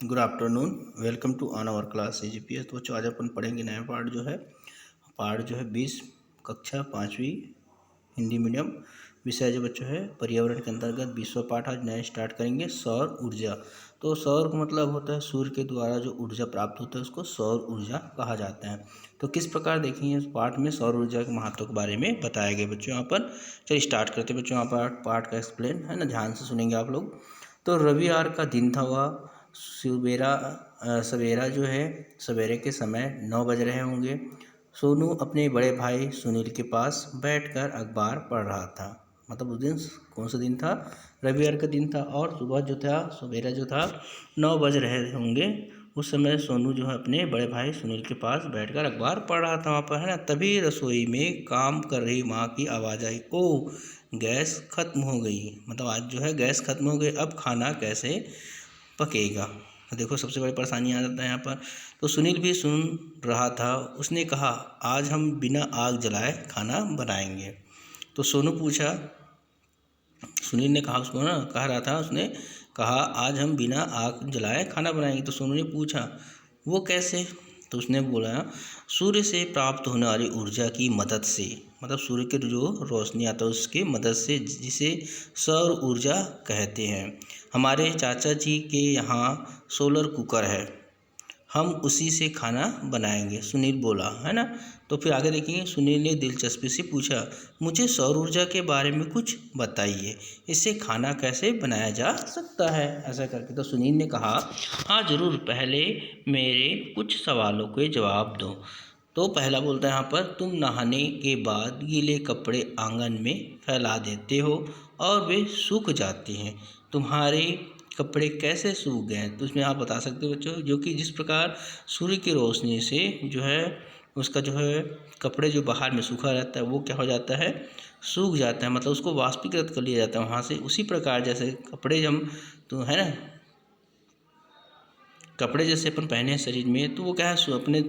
Good afternoon. Welcome to on our class CGPS। तो बच्चों आज अपन पढ़ेंगे नया पार्ट जो है 20 कक्षा 5वीं हिंदी मीडियम विषय जो बच्चों है पर्यावरण के अंतर्गत 20वां पाठ आज नया स्टार्ट करेंगे, सौर ऊर्जा। तो सौर का मतलब होता है सूर्य के द्वारा जो ऊर्जा प्राप्त होता है उसको सौर ऊर्जा कहा जाता है। तो किस प्रकार देखेंगे इस पाठ में सौर ऊर्जा के महत्व के बारे में बताया गया बच्चों। यहाँ पर चलिए स्टार्ट करते हैं बच्चों। यहाँ पर पाठ का एक्सप्लेन है ना, ध्यान से सुनेंगे आप लोग। तो रविवार का दिन था, वह सवेरा जो है सवेरे के समय 9 बज रहे होंगे। सोनू अपने बड़े भाई सुनील के पास बैठकर अखबार पढ़ रहा था। मतलब उस दिन कौन सा दिन था? रविवार का दिन था। और सुबह जो था सवेरा जो था 9 बज रहे होंगे। उस समय सोनू जो है अपने बड़े भाई सुनील के पास बैठकर अखबार पढ़ रहा था वहाँ पर, है ना। तभी रसोई में काम कर रही माँ की आवाज़ आई, ओ गैस खत्म हो गई। मतलब आज जो है गैस खत्म हो गई, अब खाना कैसे पकेगा। तो देखो सबसे बड़ी परेशानी आ जाता है यहाँ पर। तो सुनील भी सुन रहा था। उसने कहा, आज हम बिना आग जलाए खाना बनाएंगे। तो सुनील ने कहा उसको ना, कह रहा था, उसने कहा आज हम बिना आग जलाए खाना बनाएंगे। तो सोनू ने पूछा, वो कैसे? तो उसने बोला, सूर्य से प्राप्त होने वाली ऊर्जा की मदद से। मतलब सूर्य के जो रोशनी आता है उसकी मदद से, जिसे सौर ऊर्जा कहते हैं। हमारे चाचा जी के यहाँ सोलर कुकर है, हम उसी से खाना बनाएंगे, सुनील बोला, है ना। तो फिर आगे देखेंगे। सुनील ने दिलचस्पी से पूछा, मुझे सौर ऊर्जा के बारे में कुछ बताइए, इससे खाना कैसे बनाया जा सकता है, ऐसा करके। तो सुनील ने कहा, हाँ ज़रूर, पहले मेरे कुछ सवालों के जवाब दो। तो पहला बोलता है यहाँ पर, तुम नहाने के बाद गीले कपड़े आंगन में फैला देते हो और वे सूख जाते हैं, तुम्हारे कपड़े कैसे सूख गए? तो इसमें आप बता सकते हो बच्चों, जो कि जिस प्रकार सूर्य की रोशनी से जो है उसका जो है कपड़े जो बाहर में सूखा रहता है वो क्या हो जाता है, सूख जाता है। मतलब उसको वाष्पीकृत कर लिया जाता है वहाँ से। उसी प्रकार जैसे कपड़े हम तो है ना, कपड़े जैसे अपन पहने हैं शरीर में, तो वो क्या है अपने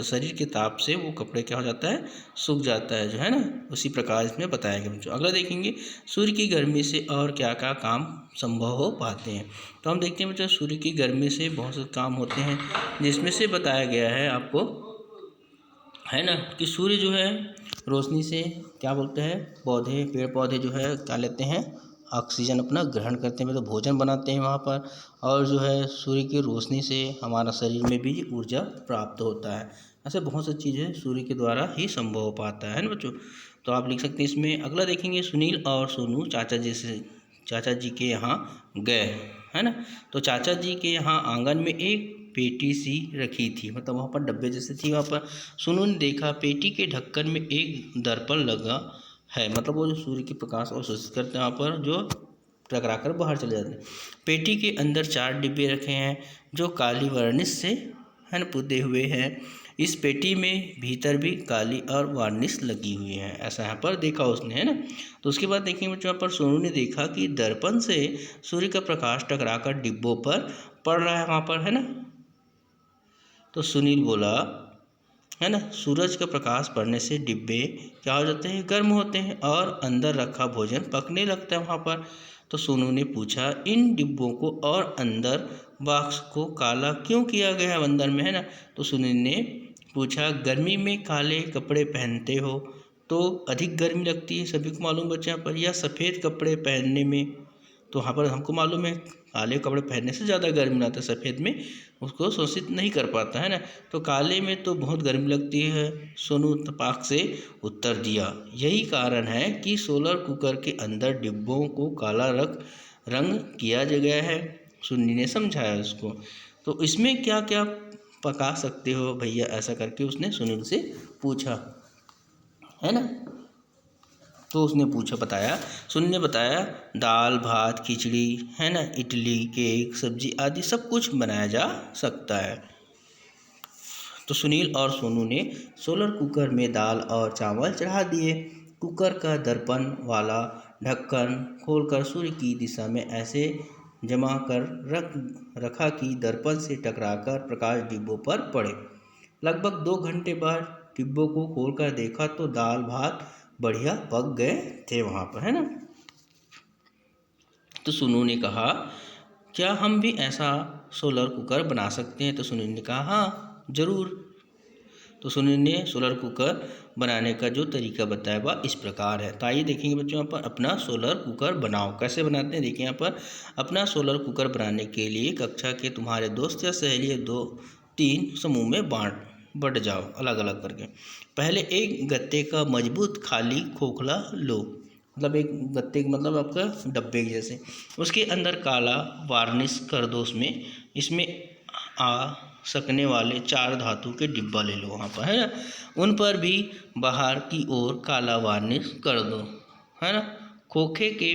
शरीर के ताप से वो कपड़े क्या हो जाता है, सूख जाता है जो है ना। उसी प्रकार इसमें बताया गया बच्चों। अगला देखेंगे, सूर्य की गर्मी से और क्या क्या काम संभव हो पाते हैं। तो हम देखते हैं बच्चों सूर्य की गर्मी से बहुत से काम होते हैं, जिसमें से बताया गया है आपको, है ना, कि सूर्य जो है रोशनी से क्या बोलते हैं, पेड़ पौधे जो है क्या लेते हैं, ऑक्सीजन अपना ग्रहण करते हैं, तो भोजन बनाते हैं वहाँ पर। और जो है सूर्य की रोशनी से हमारा शरीर में भी ऊर्जा प्राप्त होता है। ऐसे बहुत सी चीज़ें सूर्य के द्वारा ही संभव हो पाता है ना बच्चों। तो आप लिख सकते हैं इसमें। अगला देखेंगे, सुनील और सोनू चाचा जी के यहाँ गए, है ना। तो चाचा जी के यहाँ आंगन में एक पेटी सी रखी थी, मतलब वहाँ पर डब्बे जैसे थी वहाँ पर। सोनू ने देखा, पेटी के ढक्कन में एक दर्पण लगा है। मतलब वो जो सूर्य के प्रकाश और शोषित करते हैं वहाँ पर, जो टकरा कर बाहर चले जाते हैं। पेटी के अंदर 4 डिब्बे रखे हैं जो काली वर्निश से है ना पुते हुए हैं। इस पेटी में भीतर भी काली और वार्निश लगी हुई है, ऐसा यहाँ पर देखा उसने, है ना। तो उसके बाद देखेंगे बच्चों, यहाँ पर सोनू ने देखा कि दर्पण से सूर्य का प्रकाश टकराकर डिब्बों पर पड़ रहा है वहाँ पर, है ना। तो सुनील बोला, है ना, सूरज का प्रकाश पड़ने से डिब्बे क्या हो जाते हैं, गर्म होते हैं और अंदर रखा भोजन पकने लगता है वहाँ पर। तो सोनू ने पूछा, इन डिब्बों को और अंदर बॉक्स को काला क्यों किया गया है अंदर में, है ना। तो सुनील ने पूछा, गर्मी में काले कपड़े पहनते हो तो अधिक गर्मी लगती है, सभी को मालूम बच्चे यहाँ पर, या सफ़ेद कपड़े पहनने में, तो वहाँ पर हमको मालूम है काले कपड़े पहनने से ज़्यादा गर्मी लगता है, सफ़ेद में उसको शोषित नहीं कर पाता, है ना। तो काले में तो बहुत गर्मी लगती है, सोनू तपाक से उत्तर दिया। यही कारण है कि सोलर कुकर के अंदर डिब्बों को काला रंग किया गया है, सुन्नी ने समझाया उसको। तो इसमें क्या क्या पका सकते हो भैया, ऐसा करके उसने सुनील से पूछा, है ना। तो उसने सुनील ने बताया, दाल भात खिचड़ी, है ना, इडली केक सब्जी आदि सब कुछ बनाया जा सकता है। तो सुनील और सोनू ने सोलर कुकर में दाल और चावल चढ़ा दिए। कुकर का दर्पण वाला ढक्कन खोलकर सूर्य की दिशा में ऐसे जमा कर रखा कि दर्पण से टकराकर प्रकाश डिब्बों पर पड़े। लगभग 2 घंटे बाद डिब्बों को खोलकर देखा तो दाल भात बढ़िया पक गए थे वहाँ पर, है ना। तो सोनू ने कहा, क्या हम भी ऐसा सोलर कुकर बना सकते हैं? तो सुनील ने कहा हाँ ज़रूर। तो सुनील ने सोलर कुकर बनाने का जो तरीका बताया वह इस प्रकार है। तो आइए देखेंगे बच्चों, यहाँ पर अपना सोलर कुकर बनाओ कैसे बनाते हैं। देखिए यहाँ पर अपना सोलर कुकर बनाने के लिए कक्षा के तुम्हारे दोस्त या सहेली 2-3 समूह में बट जाओ अलग अलग करके। पहले एक गत्ते का मजबूत खाली खोखला लो, मतलब एक गत्ते मतलब आपका डब्बे के जैसे, उसके अंदर काला वार्निश कर दो। इसमें आ सकने वाले 4 धातु के डिब्बा ले लो वहाँ पर, है ना। उन पर भी बाहर की ओर काला वार्निश कर दो, है ना। खोखे के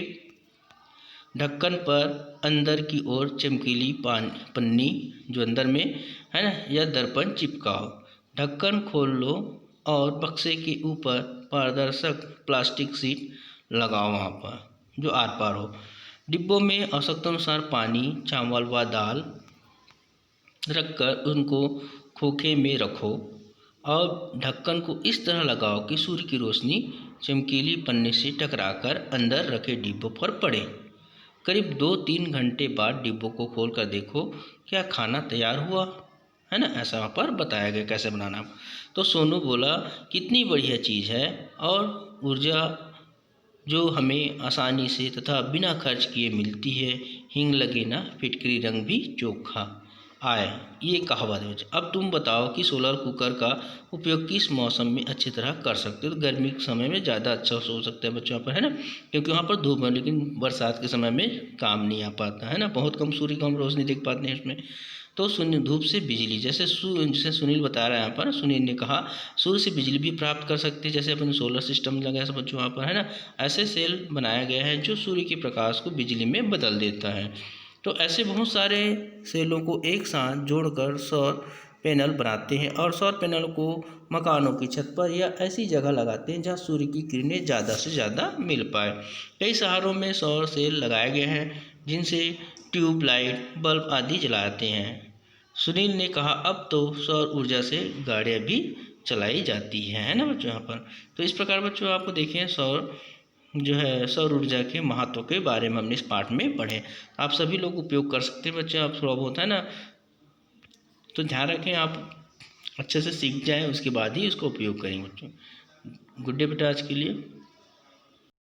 ढक्कन पर अंदर की ओर चमकीली पन्नी जो अंदर में है ना, या दर्पण चिपकाओ। ढक्कन खोल लो और बक्से के ऊपर पारदर्शक प्लास्टिक सीट लगाओ वहाँ पर जो आर पार हो। डिब्बों में आवश्यकतानुसार पानी, चावल व दाल रखकर उनको खोखे में रखो और ढक्कन को इस तरह लगाओ कि सूर्य की रोशनी चमकीली पन्नी से टकराकर अंदर रखे डिब्बों पर पड़े। करीब 2-3 घंटे बाद डिब्बों को खोल कर देखो क्या खाना तैयार हुआ, है ना। ऐसा वहाँ पर बताया गया कैसे बनाना। तो सोनू बोला कितनी बढ़िया चीज़ है, और ऊर्जा जो हमें आसानी से तथा बिना खर्च किए मिलती है। हींग लगे ना फिटकरी रंग भी चोखा आए, ये कहावत है। अब तुम बताओ कि सोलर कुकर का उपयोग किस मौसम में अच्छी तरह कर सकते हो। तो गर्मी के समय में ज़्यादा अच्छा हो सकता है बच्चों पर, है ना, क्योंकि वहाँ पर धूप है। लेकिन बरसात के समय में काम नहीं आ पाता है ना, बहुत कम सूर्य को हम रोशनी देख पाते हैं इसमें। तो धूप से बिजली, जैसे सुनील बता रहा है यहाँ पर, सुनील ने कहा सूर्य से बिजली भी प्राप्त कर सकते हैं, जैसे अपन सोलर सिस्टम लगाया सब बच्चों वहाँ पर, है ना। ऐसे सेल बनाया गया है जो सूर्य के प्रकाश को बिजली में बदल देता है। तो ऐसे बहुत सारे सेलों को एक साथ जोड़कर सौर पैनल बनाते हैं, और सौर पैनल को मकानों की छत पर या ऐसी जगह लगाते हैं जहां सूर्य की किरणें ज़्यादा से ज़्यादा मिल पाए। कई शहरों में सौर सेल लगाए गए हैं जिनसे ट्यूबलाइट, बल्ब आदि जलाते हैं। सुनील ने कहा अब तो सौर ऊर्जा से गाड़ियाँ भी चलाई जाती हैं, है ना बच्चों यहाँ पर। तो इस प्रकार बच्चों आपको देखें सौर ऊर्जा के महत्व के बारे में हमने इस पाठ में पढ़े। आप सभी लोग उपयोग कर सकते हैं बच्चे, आप थोड़ा बहुत, है ना। तो ध्यान रखें आप अच्छे से सीख जाएं, उसके बाद ही इसको उपयोग करेंगे बच्चों। गुड डे बेटा आज के लिए।